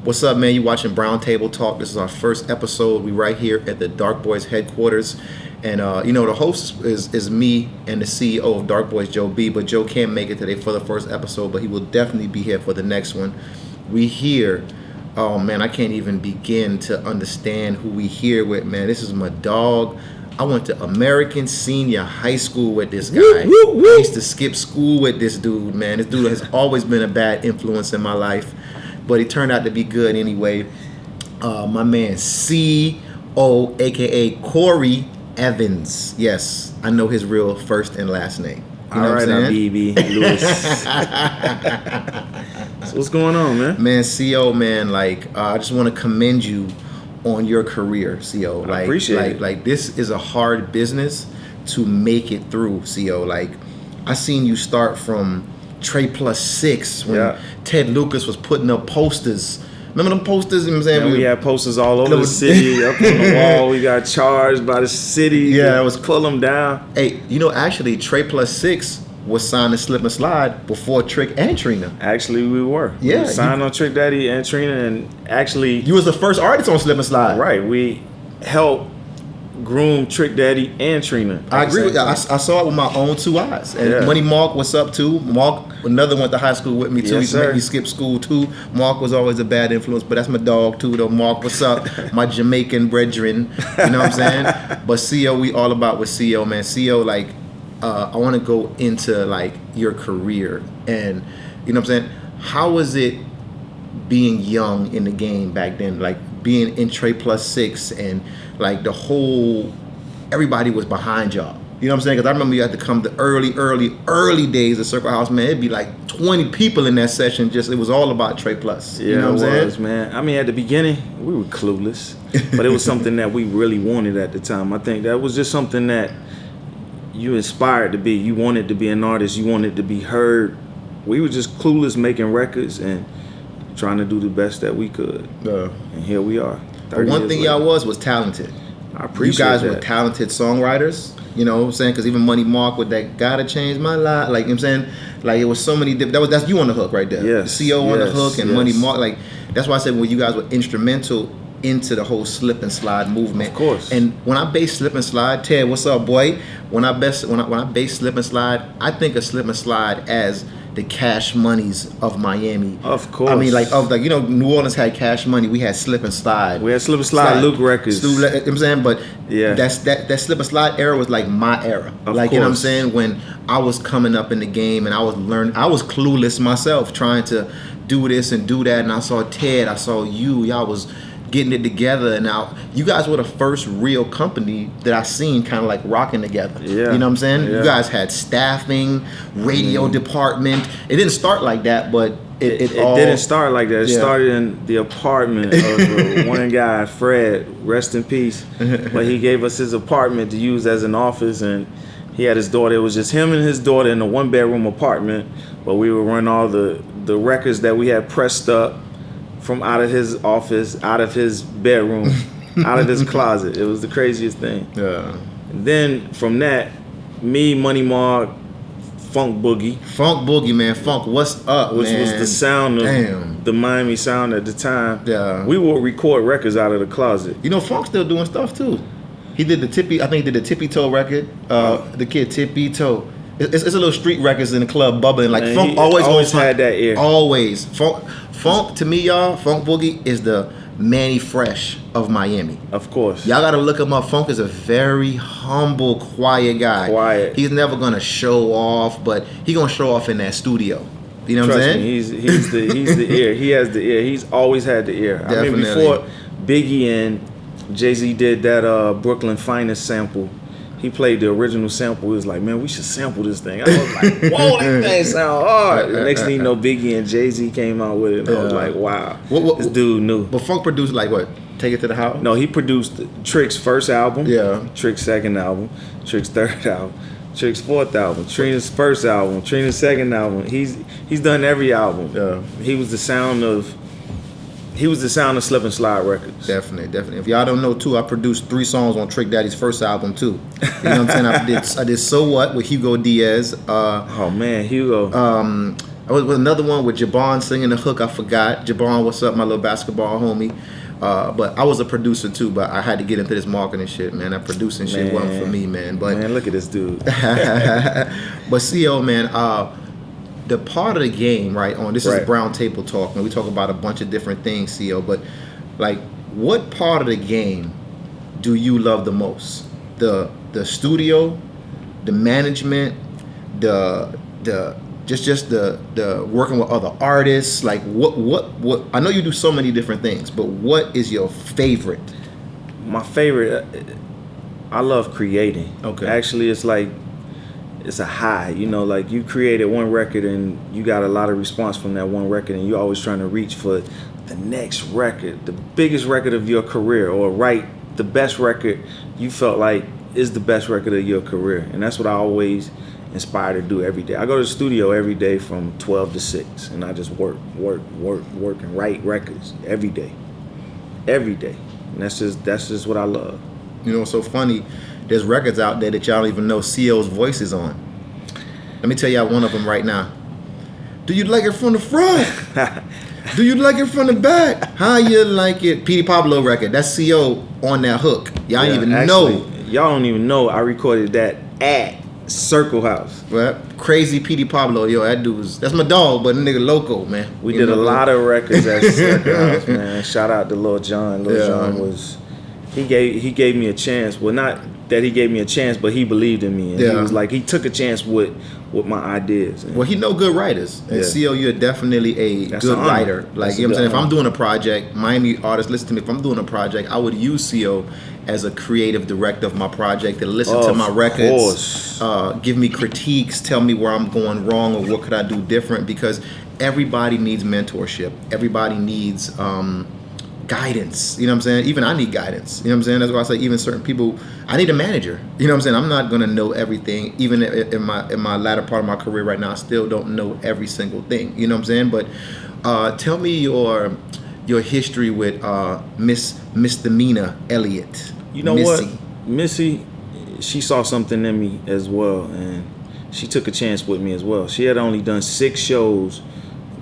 What's up, man? You watching Brown Table Talk? This is our first episode. We right here at the Dark Boys headquarters, and the host is me and the CEO of Dark Boys, Joe B. But Joe can't make it today for the first episode, but he will definitely be here for the next one. We here. Oh man, I can't even begin to understand who we here with, man. This is my dog. I went to American Senior High School with this guy. I used to skip school with this dude, man. This dude has always been a bad influence in my life, but he turned out to be good anyway. My man C.O., a.k.a. Corey Evans. Yes, I know his real first and last name. You know All right, now, BB Lewis. So what's going on, man? Man, CO, man, I just want to commend you on your career, CO. I appreciate it. Like this is a hard business to make it through, CO. Like I seen you start from Trey Plus 6 when Ted Lucas was putting up posters. Remember them posters? You know what I'm saying? We had posters all over the city, up on the wall. We got charged by the city. Yeah, it was pull them down. Hey, actually, Trey Plus 6 was signed to Slip and Slide before Trick and Trina. Actually, we were. Yeah, we signed on Trick Daddy and Trina, and actually, you was the first artist on Slip and Slide. Right. We helped groom Trick Daddy and Trina. I agree with that. I saw it with my own two eyes. And Money Mark, what's up too? Mark, another went to high school with me too. Yes, He made me skip school too. Mark was always a bad influence, but that's my dog too though. Mark, what's up? My Jamaican brethren. You know what I'm saying? But CO, we all about with CO, man. CO, I want to go into your career, and you know what I'm saying. How was it being young in the game back then? Like being in Trey Plus 6 and the whole everybody was behind y'all. You know what I'm saying? Because I remember you had to come the early days of Circle House, man. It'd be like 20 people in that session. Just it was all about Trey Plus. Yeah, you know what I'm saying? Man. I mean, at the beginning, we were clueless, but it was something that we really wanted at the time. I think that was just something that you inspired to be. You wanted to be an artist. You wanted to be heard. We were just clueless, making records and trying to do the best that we could. And here we are. But one thing y'all was talented. I appreciate you guys that. were talented songwriters. You know what I'm saying? Because even Money Mark with that "Gotta Change My Life," you know what I'm saying? It was so many different. That's you on the hook right there. Yes. CO on the hook and Money Mark. That's why I said you guys were instrumental into the whole Slip and Slide movement. Of course. And when I base Slip and Slide, Ted, what's up, boy? When I base Slip and Slide, I think of Slip and Slide as the Cash Moneys of Miami. Of course. I mean, New Orleans had Cash Money. We had Slip and Slide. We had Slip and Slide, Luke Records. You know what I'm saying? But yeah, that Slip and Slide era was my era. Of you know what I'm course. saying? When I was coming up in the game and I was learning, I was clueless myself, trying to do this and do that. And I saw Ted, I saw you, y'all was getting it together, and now you guys were the first real company that I seen kind of rocking together. Yeah. You know what I'm saying? Yeah. You guys had staffing, radio department. It didn't start like that, but it all didn't start like that. It Yeah. started in the apartment of one guy, Fred, rest in peace. But he gave us his apartment to use as an office, and he had his daughter. It was just him and his daughter in a 1-bedroom apartment, but we would run all the records that we had pressed up from out of his office, out of his bedroom, out of his closet. It was the craziest thing. Yeah. And then from that, me, Money Mark, Funk Boogie, man. Funk, what's up, which man? was the sound of the Miami sound at the time. Yeah. We would record records out of the closet. Funk's still doing stuff too. He did I think he did the Tippy Toe record. The kid Tippy Toe. It's a little street records in the club bubbling. Man, Funk he always had that ear. Always. Funk to me, y'all, Funk Boogie is the Manny Fresh of Miami. Of course. Y'all gotta look him up. Funk is a very humble, quiet guy. Quiet. He's never gonna show off, but he gonna show off in that studio. You know what I'm Trust saying? me, he's the ear. He has the ear. He's always had the ear. Definitely. I mean, before Biggie and Jay-Z did that Brooklyn Finest sample, he played the original sample. He was like, man, we should sample this thing. I was like, whoa, that thing sound hard. The next thing you know, Biggie and Jay-Z came out with it. And I was like, wow, this dude knew. But Funk produced what? Take It to the House? No, he produced Trick's first album. Yeah. Trick's second album. Trick's third album. Trick's fourth album. Trina's first album. Trina's second album. He's done every album. Yeah. He was the sound of Slip and Slide Records. Definitely. If y'all don't know too, I produced 3 songs on Trick Daddy's first album too. You know what I'm saying? I did So What with Hugo Diaz. Oh man, Hugo. was another one with Jabon singing the hook. I forgot. Jabon, what's up, my little basketball homie? But I was a producer too, but I had to get into this marketing shit, man. That producing shit wasn't for me, man. But man, look at this dude. but CO, man, the part of the game, right? This is Brown Table Talk, and we talk about a bunch of different things, CO. But like, what part of the game do you love the most? The studio, the management, the working with other artists. Like, what? I know you do so many different things, but what is your favorite? My favorite, I love creating. Okay. Actually, it's like, it's a high, you know, like you created one record and you got a lot of response from that one record, and you're always trying to reach for the next record, the biggest record of your career, or write the best record you felt like is the best record of your career. And that's what I always inspire to do every day. I go to the studio every day from 12 to 6, and I just work and write records every day. And that's just what I love. You know what's so funny? There's records out there that y'all don't even know CO's voice is on. Let me tell y'all one of them right now. Do you like it from the front? Do you like it from the back? How you like it? Petey Pablo record. That's CO on that hook. Y'all don't even know. Y'all don't even know I recorded that at Circle House. Well, crazy Petey Pablo. Yo, that's my dog, but nigga loco, man. We did a lot of records at Circle House, man. Shout out to Lil Jon. Lil Jon was, he gave me a chance. Well, not that he gave me a chance, but he believed in me. And he was like, he took a chance with my ideas. And, well, he know good writers. And CO, you're definitely a good writer. Like, you know what I'm saying? If I'm doing a project, Miami artists, listen to me. If I'm doing a project, I would use CO as a creative director of my project to listen to my records, give me critiques, tell me where I'm going wrong or what could I do different, because everybody needs mentorship. Everybody needs guidance. You know what I'm saying? Even I need guidance. You know what I'm saying? That's why I say even certain people, I need a manager. You know what I'm saying? I'm not going to know everything. Even in my latter part of my career right now, I still don't know every single thing. You know what I'm saying? But tell me your history with Misdemeanor Elliott. You know what? Missy, she saw something in me as well, and she took a chance with me as well. She had only done 6 shows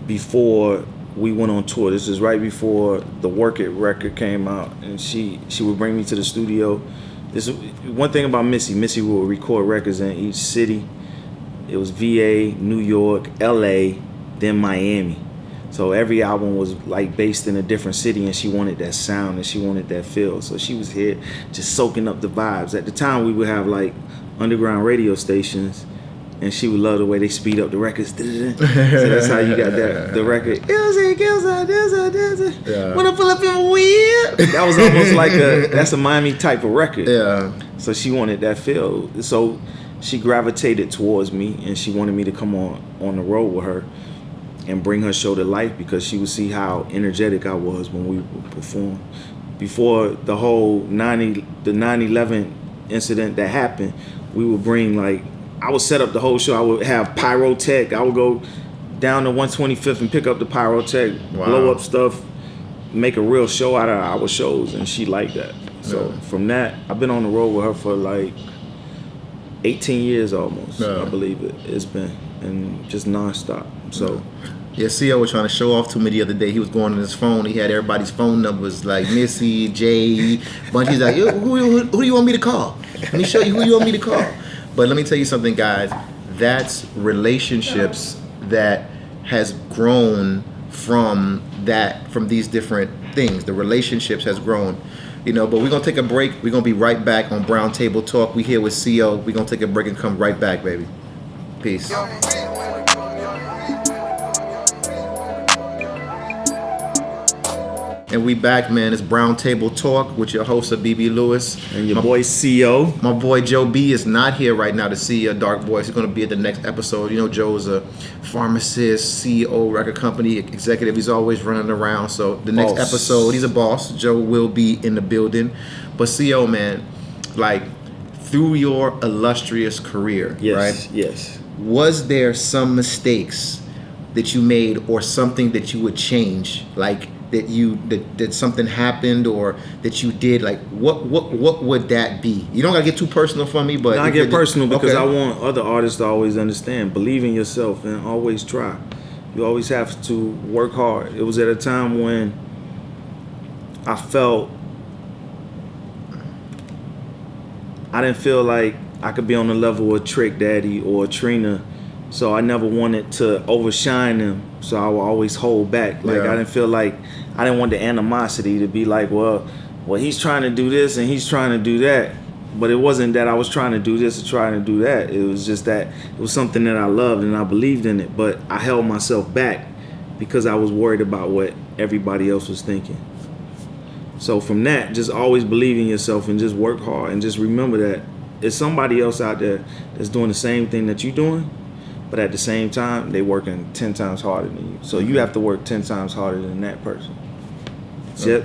before we went on tour. This is right before the Work It record came out, and she would bring me to the studio. This is one thing about Missy. Missy would record records in each city. It was VA, New York, LA, then Miami. So every album was like based in a different city, and she wanted that sound and she wanted that feel. So she was here just soaking up the vibes. At the time, we would have like underground radio stations, and she would love the way they speed up the records. So that's how you got the record. Wanna pull up your wheel? That was almost like that's a Miami type of record. Yeah. So she wanted that feel. So she gravitated towards me, and she wanted me to come on the road with her and bring her show to life, because she would see how energetic I was when we would perform. Before the whole 9/11 incident that happened, we would bring I would set up the whole show. I would have pyrotech. I would go down to 125th and pick up the pyrotech, blow up stuff, make a real show out of our shows, and she liked that. So from that, I've been on the road with her for 18 years almost, I believe it's been, and just nonstop. So. Yeah, CO was trying to show off to me the other day. He was going on his phone. He had everybody's phone numbers, like Missy, Jay, bunch. He's like, who do you want me to call? Let me show you who you want me to call. But let me tell you something, guys. That's relationships that has grown from these different things. The relationships has grown. But we're going to take a break. We're going to be right back on Brown Table Talk. We here with CO. We're going to take a break and come right back, baby. Peace. And we back, man. It's Brown Table Talk with your host, BB Lewis. And your boy, CO. My boy, Joe B, is not here right now to see Dark Boys. He's going to be at the next episode. Joe's a pharmacist, CEO, record company executive. He's always running around. So the next episode, he's a boss. Joe will be in the building. But CO, man, through your illustrious career, right? Yes. Was there some mistakes that you made or something that you would change? That something happened or that you did, what would that be? You don't gotta get too personal for me, but I get personal because I want other artists to always understand, believe in yourself and always try. You always have to work hard. It was at a time when I didn't feel like I could be on the level of Trick Daddy or Trina, so I never wanted to overshine them. So I would always hold back. Like Yeah. I didn't want the animosity to be like, well, he's trying to do this and he's trying to do that. But it wasn't that I was trying to do this or trying to do that. It was just that it was something that I loved and I believed in it. But I held myself back because I was worried about what everybody else was thinking. So from that, just always believe in yourself and just work hard and just remember that there's somebody else out there that's doing the same thing that you're doing, but at the same time, they working 10 times harder than you. So you have to work 10 times harder than that person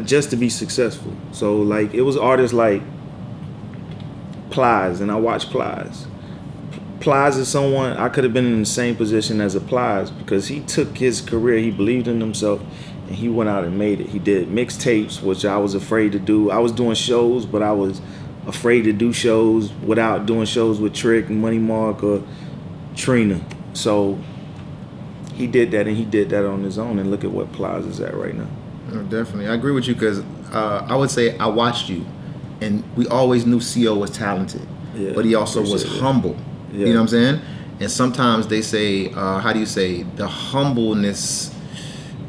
just to be successful. So like it was artists like Plies, and I watched Plies. Plies is someone I could have been in the same position as a Plies because he took his career, he believed in himself, and he went out and made it. He did mixtapes, which I was afraid to do. I was doing shows, but I was afraid to do shows without doing shows with Trick and Money Mark or Trina. So he did that, and he did that on his own, and look at what Plies is at right now. Definitely. I agree with you because I would say I watched you, and we always knew CO was talented, Yeah, but he also was appreciate it. humble. Yeah. You know what I'm saying? And sometimes they say, how do you say, the humbleness,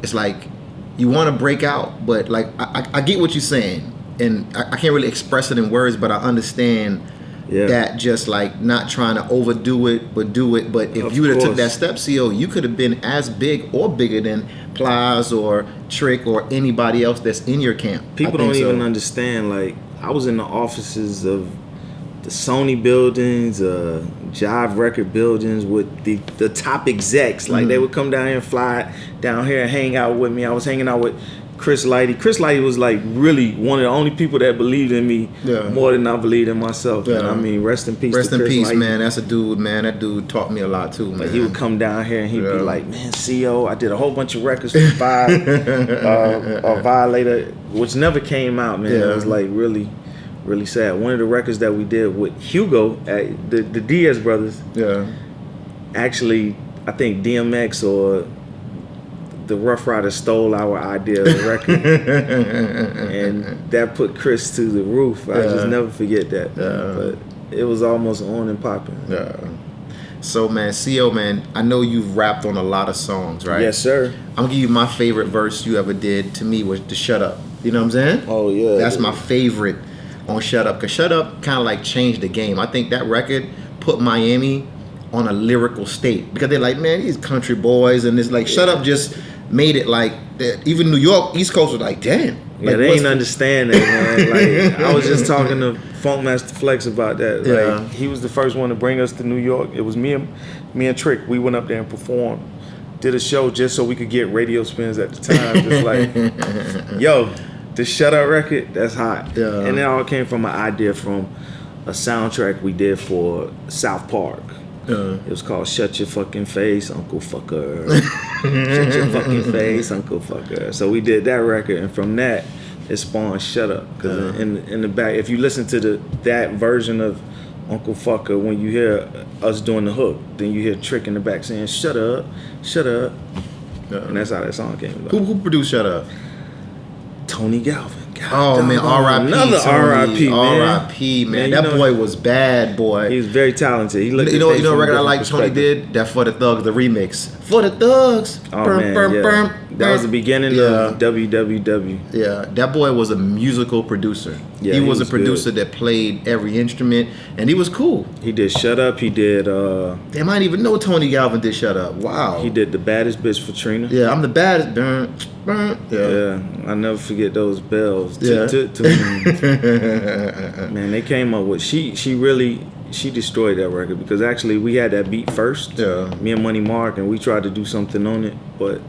it's like you want to break out, but like I get what you're saying, and I can't really express it in words, but I understand that just like not trying to overdo it, but do it. But if Of you would have took course. that step, CO, you could have been as big or bigger than Plies or Trick or anybody else that's in your camp. People don't even understand. Like I was in the offices of the Sony buildings, Jive Record buildings with the top execs. Like they would come down here and fly down here and hang out with me. I was hanging out with Chris Lighty. Chris Lighty was like really one of the only people that believed in me more than I believed in myself. Yeah. And I mean, rest in peace. Rest to in Chris peace, Lighty. man. That's a dude, man. That dude taught me a lot too, man. Like he would come down here and he'd be Yeah. like, "Man, CO, I did a whole bunch of records for Violator, which never came out, man. Yeah. It was like really, really sad. One of the records that we did with Hugo, the Diaz brothers, Yeah. actually, I think DMX or the Rough Rider stole our idea of the record, and that put Chris to the roof. I just never forget that. But it was almost on and popping. Yeah. So, man, CO, man, I know you've rapped on a lot of songs, right? Yes, sir. I'm gonna give you my favorite verse you ever did to me was the Shut Up. You know what I'm saying? Oh yeah. That's my favorite on Shut Up. Because Shut Up kind of like changed the game. I think that record put Miami on a lyrical state. Because they're like, man, these country boys. And it's like, Shut Up just made it like, even New York, East Coast was like, damn. Yeah, Like, they what's ain't understand that, man. Like I was just talking to Funkmaster Flex about that. Yeah. Like he was the first one to bring us to New York. It was me and Trick. We went up there and performed, did a show just so we could get radio spins at the time. Just like, yo, the Shut Up record, that's hot. Yeah. And it all came from an idea from a soundtrack we did for South Park. It was called Shut Your Fucking Face, Uncle Fucker. Shut your fucking face, Uncle Fucker. So we did that record, and from that, it spawned Shut Up. Because in the back, if you listen to that version of Uncle Fucker, when you hear us doing the hook, then you hear Trick in the back saying, shut up, shut up. And that's how that song came about. Who produced Shut Up? Tony Galvin. Oh, man, R.I.P. Another Tony. R.I.P., man. R.I.P., man. Man, That boy was bad, boy. He was very talented. He looked You at know things what from a record I different like Tony perspective. did? That For the Thugs, the remix. For the Thugs. Oh, Burm, man, burm, yeah. burm, That was the burm. beginning Yeah. of WWW. Yeah, that boy was a musical producer. Yeah, he he was a was producer that played every instrument, and he was cool. He did Shut Up. He did They might even know Tony Galvin did Shut Up. Wow. he did The Baddest Bitch for Trina. Yeah, I'm the baddest. Burn, burn. Yeah. Yeah, I never forget those bells. Yeah. Man, they came up with she destroyed that record because actually we had that beat first. Yeah. Me and Money Mark, and we tried to do something on it, but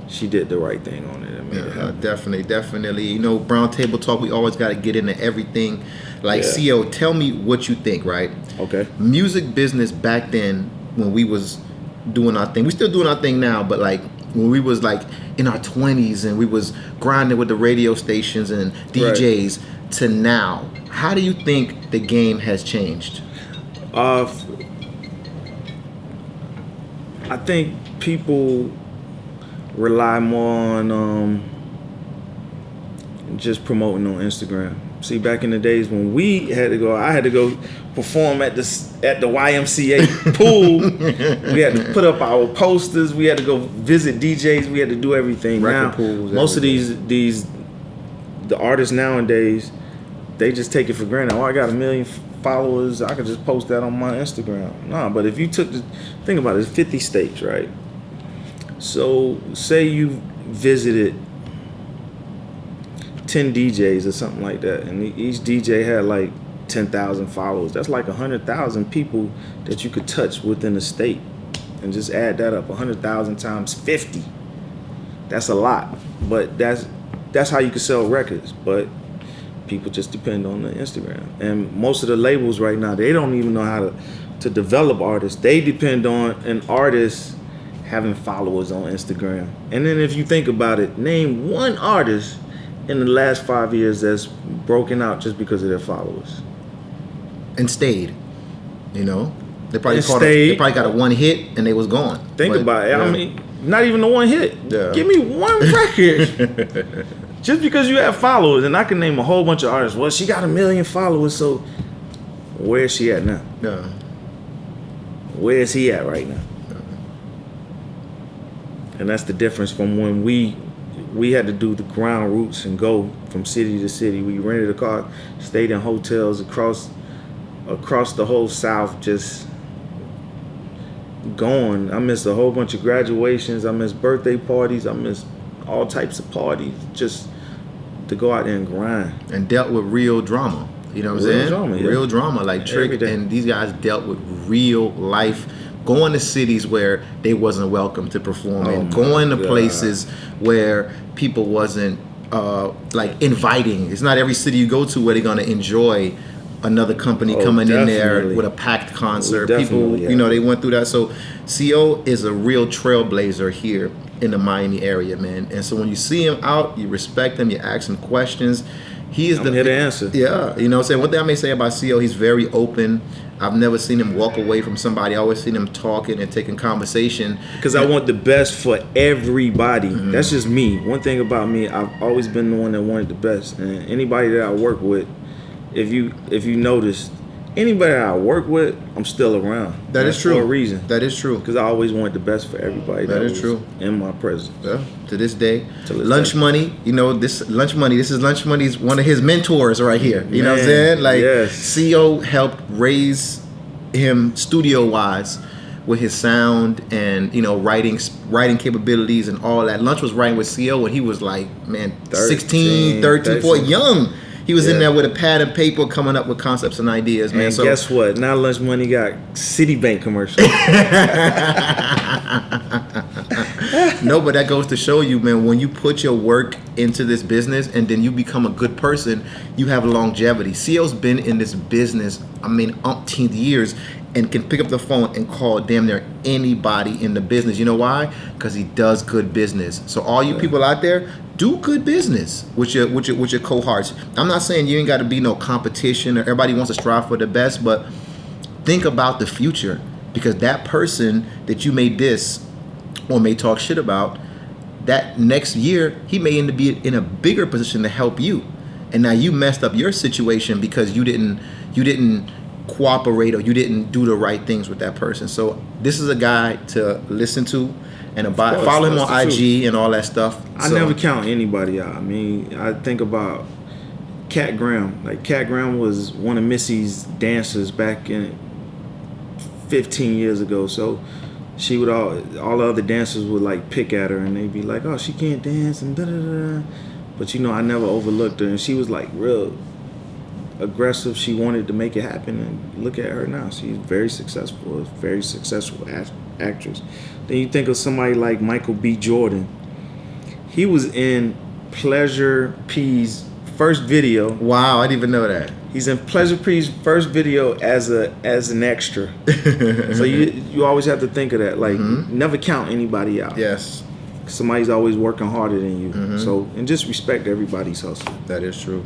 she did the right thing on it and made it Yeah, happen. definitely. You know, Brown Table Talk, we always got to get into everything. Like, Yeah. CO, tell me what you think, right? Okay. Music business back then when we was doing our thing, we still doing our thing now, but like when we was like in our 20s and we was grinding with the radio stations and DJs to now, how do you think the game has changed? I think people rely more on just promoting on Instagram. See, back in the days when I had to go perform at the YMCA pool. We had to put up our posters. We had to go visit DJs. We had to do everything. Record Now, pools, most of everything. the artists nowadays, they just take it for granted. Oh, I got 1 million followers. I could just post that on my Instagram. Nah, but if you think about it, it's 50 states, right? So say you visited 10 DJs or something like that, and each DJ had like 10,000 followers. That's like 100,000 people that you could touch within a state, and just add that up. 100,000 times 50. That's a lot, but that's how you can sell records. But people just depend on the Instagram, and most of the labels right now, they don't even know how to develop artists. They depend on an artist having followers on Instagram. And then if you think about it, name one artist in the last 5 years that's broken out just because of their followers. And stayed. You know? They probably Stayed. they probably got a one hit and they was gone. Think about it. Yeah. I mean, not even the one hit. Yeah. Give me one record. Just because you have followers, and I can name a whole bunch of artists. Well, she got 1 million followers, so where is she at now? Yeah. Where is he at right now? And that's the difference from when we had to do the ground roots and go from city to city. We rented a car, stayed in hotels across the whole South, just going. I missed a whole bunch of graduations. I missed birthday parties. I missed all types of parties, just to go out there and grind. And dealt with real drama. You know what I'm Real saying? drama, yeah. Real drama. Like Every Trick day. and these guys dealt with real life, going to cities where they wasn't welcome to perform Oh in, my going to God. places where people wasn't like inviting. It's not every city you go to where they're gonna enjoy another company Oh, coming in there definitely. with a packed concert. Oh, People, definitely, yeah. you know, they went through that. So CO is a real trailblazer here in the Miami area, man. And so when you see him out, you respect him, you ask him questions. He is I'm here to answer. Yeah, you know what I'm saying? One thing I may say about CO, he's very open. I've never seen him walk away from somebody. I always seen him talking and taking conversation. Because I want the best for everybody. That's just me. One thing about me, I've always been the one that wanted the best. And anybody that I work with, if you notice, anybody that I work with, I'm still around. That is That's true. For a reason. That is true. Because I always wanted the best for everybody. That is was true. In my presence. Yeah, to this day. To this Lunch day. Money, you know, this is Lunch Money's one of his mentors right here. You know what I'm Man, saying? Like, yes. CO helped raise him studio-wise with his sound and, you know, writing capabilities and all that. Lunch was writing with CO when he was like, man, 16, 13, 14, young. He was in Yeah. there with a pad and paper coming up with concepts and ideas, man. And So guess what? Now Lunch Money got Citibank commercials. no, but that goes to show you, man, when you put your work into this business and then you become a good person, you have longevity. CO's been in this business, I mean, umpteen years, and can pick up the phone and call damn near anybody in the business. You know why? Because he does good business. So all you people out there, do good business with your cohorts. I'm not saying you ain't got to be no competition or everybody wants to strive for the best, but think about the future, because that person that you may diss or may talk shit about, that next year he may end up be in a bigger position to help you, and now you messed up your situation because you didn't cooperate or you didn't do the right things with that person. So this is a guy to listen to and course, follow him that's on the IG and all that stuff. I never count anybody out. I mean, I think about Cat Graham. Like, Cat Graham was one of Missy's dancers back in 15 years ago. So she would all the other dancers would like pick at her and they'd be like, "Oh, she can't dance," and da da da. But you know, I never overlooked her, and she was like real aggressive. She wanted to make it happen, and look at her now. She's very successful, a very successful actress. Then you think of somebody like Michael B. Jordan. He was in Pleasure P's first video. Wow, I didn't even know that. He's in Pleasure P's first video as an extra. So you always have to think of that. Like, never count anybody out. Yes, Somebody's always working harder than you. So, and just respect everybody's hustle. that is true.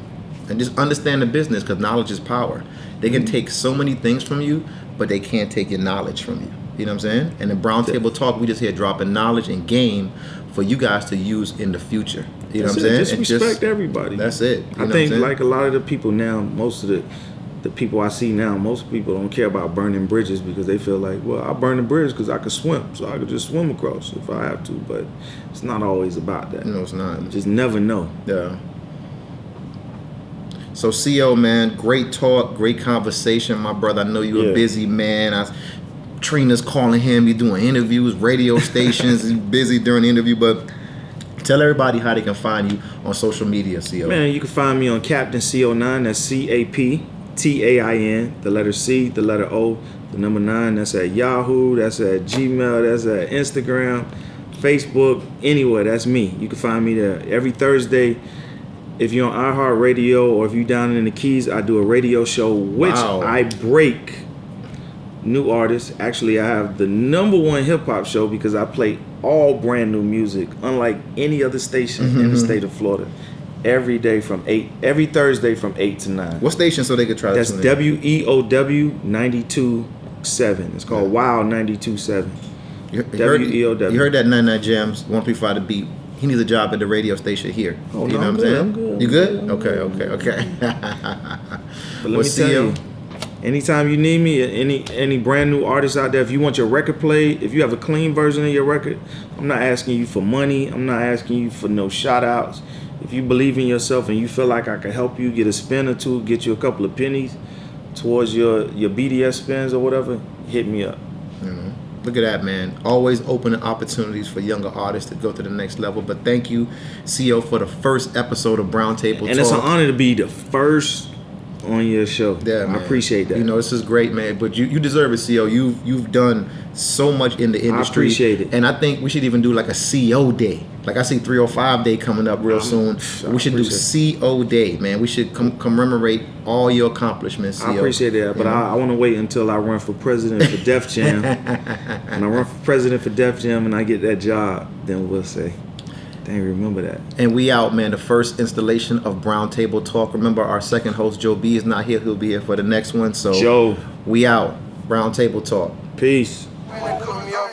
And just understand the business, because knowledge is power. They can take so many things from you, but they can't take your knowledge from you. You know what I'm saying? And in Brown Table Talk, we just here dropping knowledge and game for you guys to use in the future. You know That's what I'm saying? Just And respect everybody. That's it. You know I what I'm think saying? like a lot of the people now, most of the people I see now, most people don't care about burning bridges because they feel like, well, I burn the bridge because I can swim, so I could just swim across if I have to. But it's not always about that. No, it's not. You just never know. Yeah. So CO, man, great talk, great conversation, my brother. I know you're a Yeah. busy man. Trina's calling him. You're doing interviews, radio stations. He's busy during the interview, but tell everybody how they can find you on social media, CO. Man, you can find me on Captain CO9. That's CAPTAIN. The letter C, the letter O, the number 9. That's at Yahoo. That's at Gmail. That's at Instagram, Facebook, anywhere. That's me. You can find me there every Thursday. If you're on iHeartRadio or if you're down in the Keys, I do a radio show which Wow. I break new artists. Actually, I have the #1 hip hop show because I play all brand new music, unlike any other station in the state of Florida. Every Thursday from 8 to 9. What station so they could try That's to tune in? WEOW 92.7. It's called Wow 92.7. You heard, WEOW. you heard that 99 Jams, 135 The Beat. He needs a job at the radio station here. Oh, you no, know I'm what I'm good, saying? I'm good, You I'm good? good, Okay. But let me tell you, anytime you need me, any brand new artists out there, if you want your record played, if you have a clean version of your record, I'm not asking you for money. I'm not asking you for no shout outs. If you believe in yourself and you feel like I can help you get a spin or two, get you a couple of pennies towards your BDS spins or whatever, hit me up. Look at that, man. Always opening opportunities for younger artists to go to the next level. But thank you, CO, for the first episode of Brown Table And Talk. it's an honor to be the first on your show. Yeah, I man. appreciate that. You know, this is great, man. But you deserve it, CO. You've done so much in the industry. appreciate it. And I think we should even do like a CO day. Like I see 305 Day coming up real soon. We should do CO Day, man. We should commemorate all your accomplishments, CO. I appreciate that, but I want to wait until I run for president for Def Jam. When I run for president for Def Jam and I get that job, then we'll say, dang, remember that. And we out, man. The first installation of Brown Table Talk. Remember, our second host, Joe B, is not here. He'll be here for the next one. So Joe, we out. Brown Table Talk. peace. When you call me up